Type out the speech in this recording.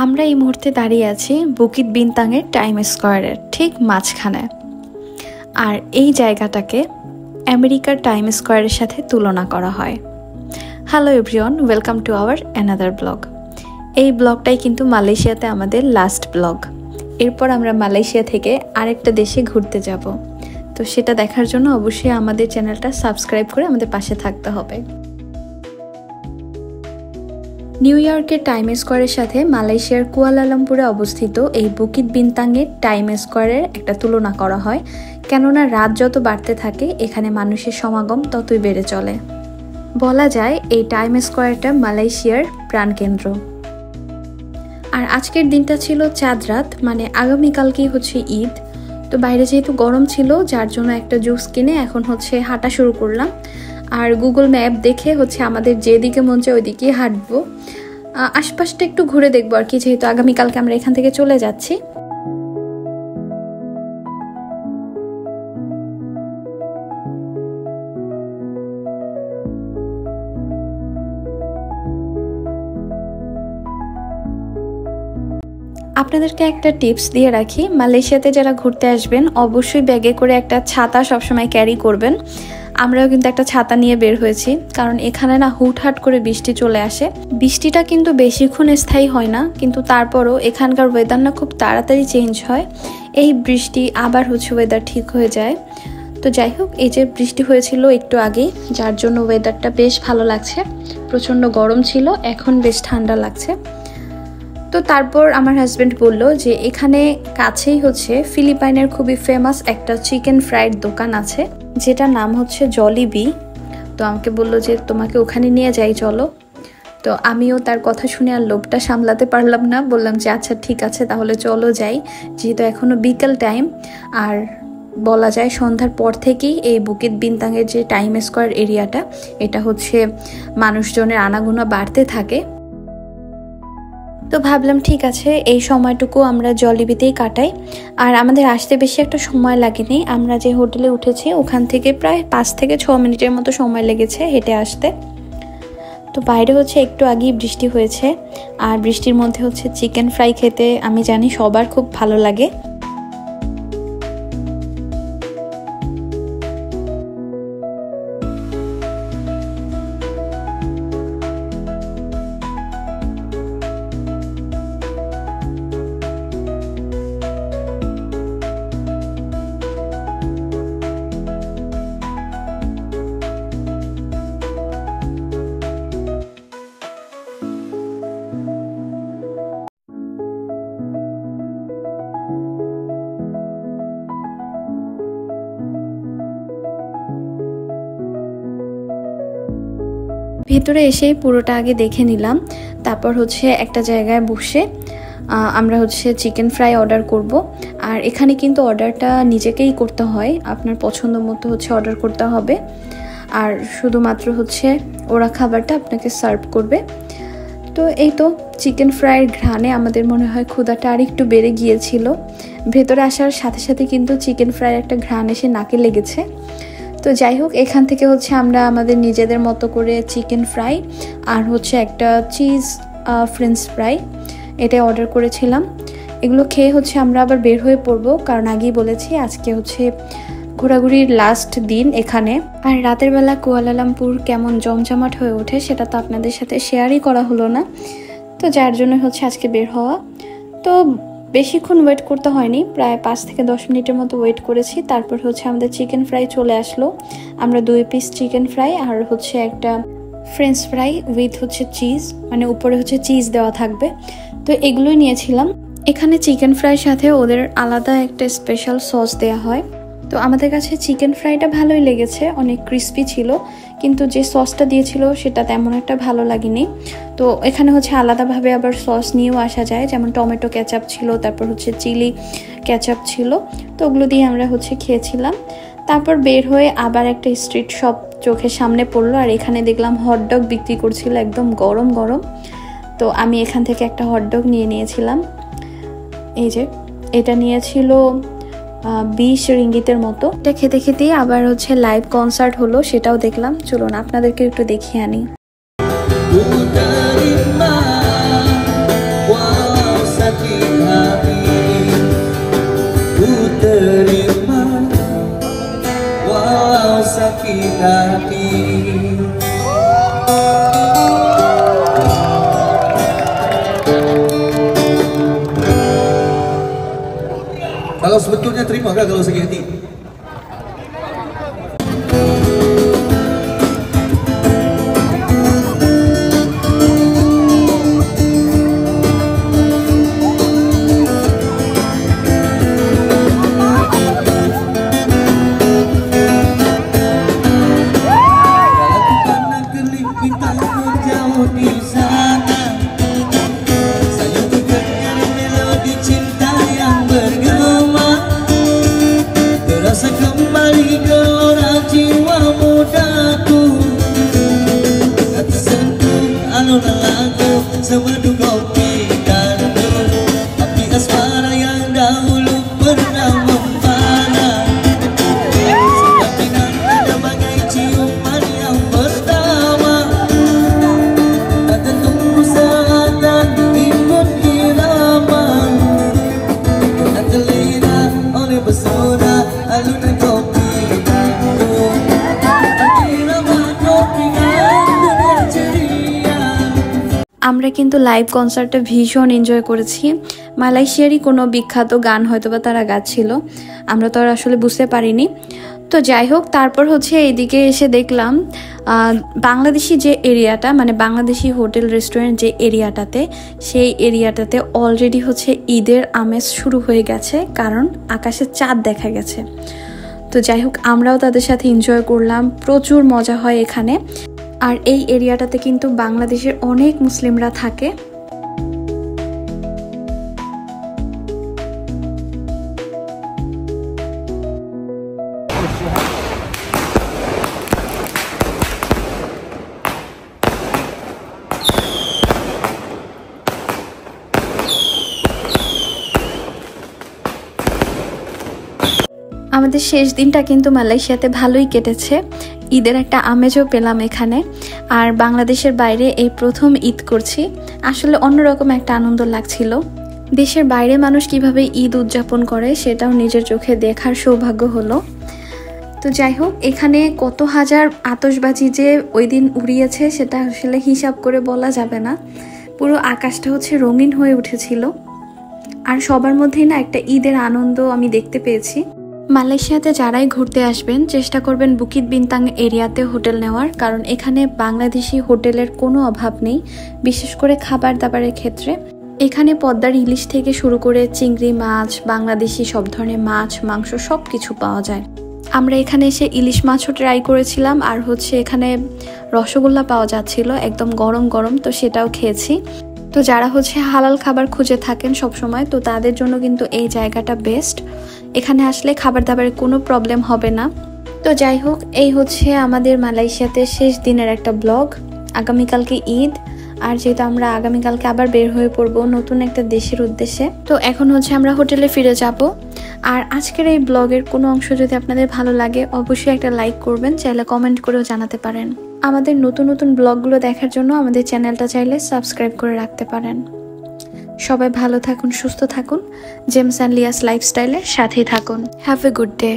আমরা এই মুহূর্তে দাঁড়িয়ে আছি বুকিত বিনতাংয়ের টাইম স্কোয়ারের ঠিক মাঝখানে। আর এই জায়গাটাকে আমেরিকার টাইম স্কোয়ারের সাথে তুলনা করা হয়। Hello everyone, welcome to our another blog. এই ব্লগটাই কিন্তু মালয়েশিয়াতে আমাদের লাস্ট ব্লগ। এরপর আমরা মালয়েশিয়া থেকে আরেকটা দেশে ঘুরতে যাব। তো সেটা দেখার জন্য অবশ্যই আমাদের চ্যানেলটা সাবস্ক্রাইব করে আমাদের পাশে থাকতে হবে। নিউ ইয়র্কের টাইম স্কোয়ারের সাথে মালয়েশিয়ার কুয়ালালামপুরে অবস্থিত এই বুকিত বিনতাংয়ের টাইম স্কোয়ারের একটা তুলনা করা হয়, কেননা রাত যত বাড়তে থাকে এখানে মানুষের সমাগম ততই বেড়ে চলে। বলা যায় এই টাইম স্কোয়ারটা মালয়েশিয়ার প্রাণকেন্দ্র। আর আজকের দিনটা ছিল চাঁদ রাত, মানে আগামীকালকেই হচ্ছে ঈদ। তো বাইরে যেহেতু গরম ছিল, যার জন্য একটা জুস কিনে এখন হচ্ছে হাঁটা শুরু করলাম। আর গুগল ম্যাপ দেখে হচ্ছে আমাদের যেদিকে মন চায় ওইদিকেই হাঁটবো। আশপাশটা একটু ঘুরে দেখবো আর কি, যেহেতু আগামীকালকে আমরা এখান থেকে চলে যাচ্ছি। আপনাদেরকে একটা টিপস দিয়ে রাখি, মালয়েশিয়াতে যারা ঘুরতে আসবেন অবশ্যই ব্যাগে করে একটা ছাতা সবসময় ক্যারি করবেন। আমরাও কিন্তু একটা ছাতা নিয়ে বের হয়েছি, কারণ এখানে না হুটহাট করে বৃষ্টি চলে আসে। বৃষ্টিটা কিন্তু বেশিক্ষণ স্থায়ী হয় না, কিন্তু তারপরও এখানকার ওয়েদার না খুব তাড়াতাড়ি চেঞ্জ হয়। এই বৃষ্টি আবার হচ্ছে ওয়েদার ঠিক হয়ে যায়। তো যাই হোক, এই যে বৃষ্টি হয়েছিল একটু আগেই, যার জন্য ওয়েদারটা বেশ ভালো লাগছে। প্রচণ্ড গরম ছিল, এখন বেশ ঠান্ডা লাগছে। তো তারপর আমার হাজব্যান্ড বলল যে এখানে কাছেই হচ্ছে ফিলিপাইনের খুবই ফেমাস একটা চিকেন ফ্রাইড দোকান আছে, যেটা নাম হচ্ছে জলিবি। তো আমাকে বলল যে তোমাকে ওখানে নিয়ে যাই, চলো। তো আমিও তার কথা শুনে আর লোভটা সামলাতে পারলাম না, বললাম যে আচ্ছা ঠিক আছে তাহলে চলো যাই, যেহেতু এখনও বিকেল টাইম। আর বলা যায় সন্ধ্যার পর থেকেই এই বুকিত বিনতাংয়ের যে টাইম স্কোয়ার এরিয়াটা, এটা হচ্ছে মানুষজনের আনাগোনা বাড়তে থাকে। তো ভাবলাম ঠিক আছে এই সময়টুকু আমরা জলিবিতেই কাটাই। আর আমাদের আসতে বেশি একটা সময় লাগেনি, আমরা যে হোটেলে উঠেছি ওখান থেকে প্রায় 5 থেকে 6 মিনিটের মতো সময় লেগেছে হেঁটে আসতে। তো বাইরে হচ্ছে একটু আগেই বৃষ্টি হয়েছে, আর বৃষ্টির মধ্যে হচ্ছে চিকেন ফ্রাই খেতে আমি জানি সবার খুব ভালো লাগে। ভেতরে এসেই পুরোটা আগে দেখে নিলাম, তারপর হচ্ছে একটা জায়গায় বসে আমরা হচ্ছে চিকেন ফ্রাই অর্ডার করব। আর এখানে কিন্তু অর্ডারটা নিজেকেই করতে হয়, আপনার পছন্দ মতো হচ্ছে অর্ডার করতে হবে। আর শুধুমাত্র হচ্ছে ওরা খাবারটা আপনাকে সার্ভ করবে। তো এই তো চিকেন ফ্রাইয়ের ঘ্রাণে আমাদের মনে হয় ক্ষুধাটা আর একটু বেড়ে গিয়েছিল। ভেতরে আসার সাথে সাথে কিন্তু চিকেন ফ্রাইয়ের একটা ঘ্রাণ এসে নাকে লেগেছে। তো যাই হোক, এখান থেকে হচ্ছে আমরা আমাদের নিজেদের মতো করে চিকেন ফ্রাই আর হচ্ছে একটা চিজ ফ্রেঞ্চ ফ্রাই এটা অর্ডার করেছিলাম। এগুলো খেয়ে হচ্ছে আমরা আবার বের হয়ে পড়বো, কারণ আগেই বলেছি আজকে হচ্ছে ঘোরাঘুরির লাস্ট দিন এখানে। আর রাতের বেলা কুয়ালালামপুর কেমন জমজমাট হয়ে ওঠে সেটা তো আপনাদের সাথে শেয়ারই করা হলো না, তো যার জন্য হচ্ছে আজকে বের হওয়া। তো বেশিক্ষণ ওয়েট করতে হয়নি, প্রায় 5 থেকে 10 মিনিটের মতো ওয়েট করেছি। তারপর হচ্ছে আমাদের চিকেন ফ্রাই চলে আসলো। আমরা 2 পিস চিকেন ফ্রাই আর হচ্ছে একটা ফ্রেঞ্চ ফ্রাই উইথ হচ্ছে চিজ, মানে উপরে হচ্ছে চিজ দেওয়া থাকবে, তো এগুলোই নিয়েছিলাম। এখানে চিকেন ফ্রাইয়ের সাথে ওদের আলাদা একটা স্পেশাল সস দেওয়া হয়। তো আমাদের কাছে চিকেন ফ্রাইটা ভালোই লেগেছে, অনেক ক্রিস্পি ছিল, কিন্তু যে সসটা দিয়েছিল সেটা তেমন একটা ভালো লাগেনি। তো এখানে হচ্ছে আলাদাভাবে আবার সস নিয়েও আসা যায়, যেমন টমেটো ক্যাচাপ ছিল, তারপর হচ্ছে চিলি ক্যাচাপ ছিল। তো ওগুলো দিয়ে আমরা হচ্ছে খেয়েছিলাম। তারপর বের হয়ে আবার একটা স্ট্রিট শপ চোখের সামনে পড়লো, আর এখানে দেখলাম হটডগ বিক্রি করছিল একদম গরম গরম। তো আমি এখান থেকে একটা হটডগ নিয়ে নিয়েছিলাম। এই যে এটা নিয়েছিল 20 রিঙ্গিতের মতো। এটা খেতে খেতেই আবার হচ্ছে লাইভ কনসার্ট হলো, সেটাও দেখলাম। চলুন আপনাদেরকে একটু দেখিয়ে আনি। hati-hati. Kalau sebetulnya terima gak kalau sakit hati? Semadu kopi kandu, api asmara yang dahulu pernah membara. Seperti ada bagai ciuman yang pertama. Tak tertunggu saat dan ikut irama. Tak terlena oleh pesona alunan kopi kandu. Irama kopi kandu dan ceria. আমরা কিন্তু live কনসার্টে ভীষণ enjoy করেছি। মালয়েশিয়ারই কোনো বিখ্যাত গান হয়তোবা তারা গাচ্ছিল, আমরা তো আর আসলে বুঝতে পারিনি। তো যাই হোক, তারপর হচ্ছে এইদিকে এসে দেখলাম বাংলাদেশি যে এরিয়াটা, মানে বাংলাদেশি হোটেল রেস্টুরেন্ট যে এরিয়াটাতে, সেই এরিয়াটাতে অলরেডি হচ্ছে ঈদের আমেজ শুরু হয়ে গেছে, কারণ আকাশে চাঁদ দেখা গেছে। তো যাই হোক, আমরাও তাদের সাথে এনজয় করলাম, প্রচুর মজা হয় এখানে। আর এই এরিয়াটাতে কিন্তু বাংলাদেশের অনেক মুসলিমরা থাকে। আমাদের শেষ দিনটা কিন্তু মালয়েশিয়াতে ভালোই কেটেছে, ঈদের একটা আমেজও পেলাম এখানে। আর বাংলাদেশের বাইরে এই প্রথম ঈদ করছি, আসলে অন্যরকম একটা আনন্দ লাগছিল। দেশের বাইরে মানুষ কিভাবে ঈদ উদযাপন করে সেটাও নিজের চোখে দেখার সৌভাগ্য হলো। তো যাই হোক, এখানে কত হাজার আতশবাজি যে ওই দিন উড়িয়েছে সেটা আসলে হিসাব করে বলা যাবে না। পুরো আকাশটা হচ্ছে রঙিন হয়ে উঠেছিল, আর সবার মধ্যেই না একটা ঈদের আনন্দ আমি দেখতে পেয়েছি। মালয়েশিয়াতে যারাই ঘুরতে আসবেন চেষ্টা করবেন বুকিত বিনতাং এরিয়াতে হোটেল নেওয়ার, কারণ এখানে বাংলাদেশি হোটেলের কোনো অভাব নেই, বিশেষ করে খাবার দাবারের ক্ষেত্রে। এখানে পদ্মার ইলিশ থেকে শুরু করে চিংড়ি মাছ, বাংলাদেশি সব ধরনের মাছ, মাংস সব কিছু পাওয়া যায়। আমরা এখানে এসে ইলিশ মাছও ট্রাই করেছিলাম, আর হচ্ছে এখানে রসগোল্লা পাওয়া যাচ্ছিল একদম গরম গরম, তো সেটাও খেয়েছি। তো যারা হচ্ছে হালাল খাবার খুঁজে থাকেন সবসময়, তো তাদের জন্য কিন্তু এই জায়গাটা বেস্ট। এখানে আসলে খাবার দাবারের কোনো প্রবলেম হবে না। তো যাই হোক, এই হচ্ছে আমাদের মালয়েশিয়াতে শেষ দিনের একটা ব্লগ। আগামীকালকে ঈদ, আর যেহেতু আমরা আগামীকালকে আবার বের হয়ে পড়বো নতুন একটা দেশের উদ্দেশ্যে, তো এখন হচ্ছে আমরা হোটেলে ফিরে যাব। আর আজকের এই ব্লগের কোনো অংশ যদি আপনাদের ভালো লাগে অবশ্যই একটা লাইক করবেন, চাইলে কমেন্ট করেও জানাতে পারেন। আমাদের নতুন নতুন ব্লগগুলো দেখার জন্য আমাদের চ্যানেলটা চাইলে সাবস্ক্রাইব করে রাখতে পারেন। সবাই ভালো থাকুন, সুস্থ থাকুন, জেমস অ্যান্ড লিয়াস লাইফস্টাইলের সাথেই থাকুন। Have a good day.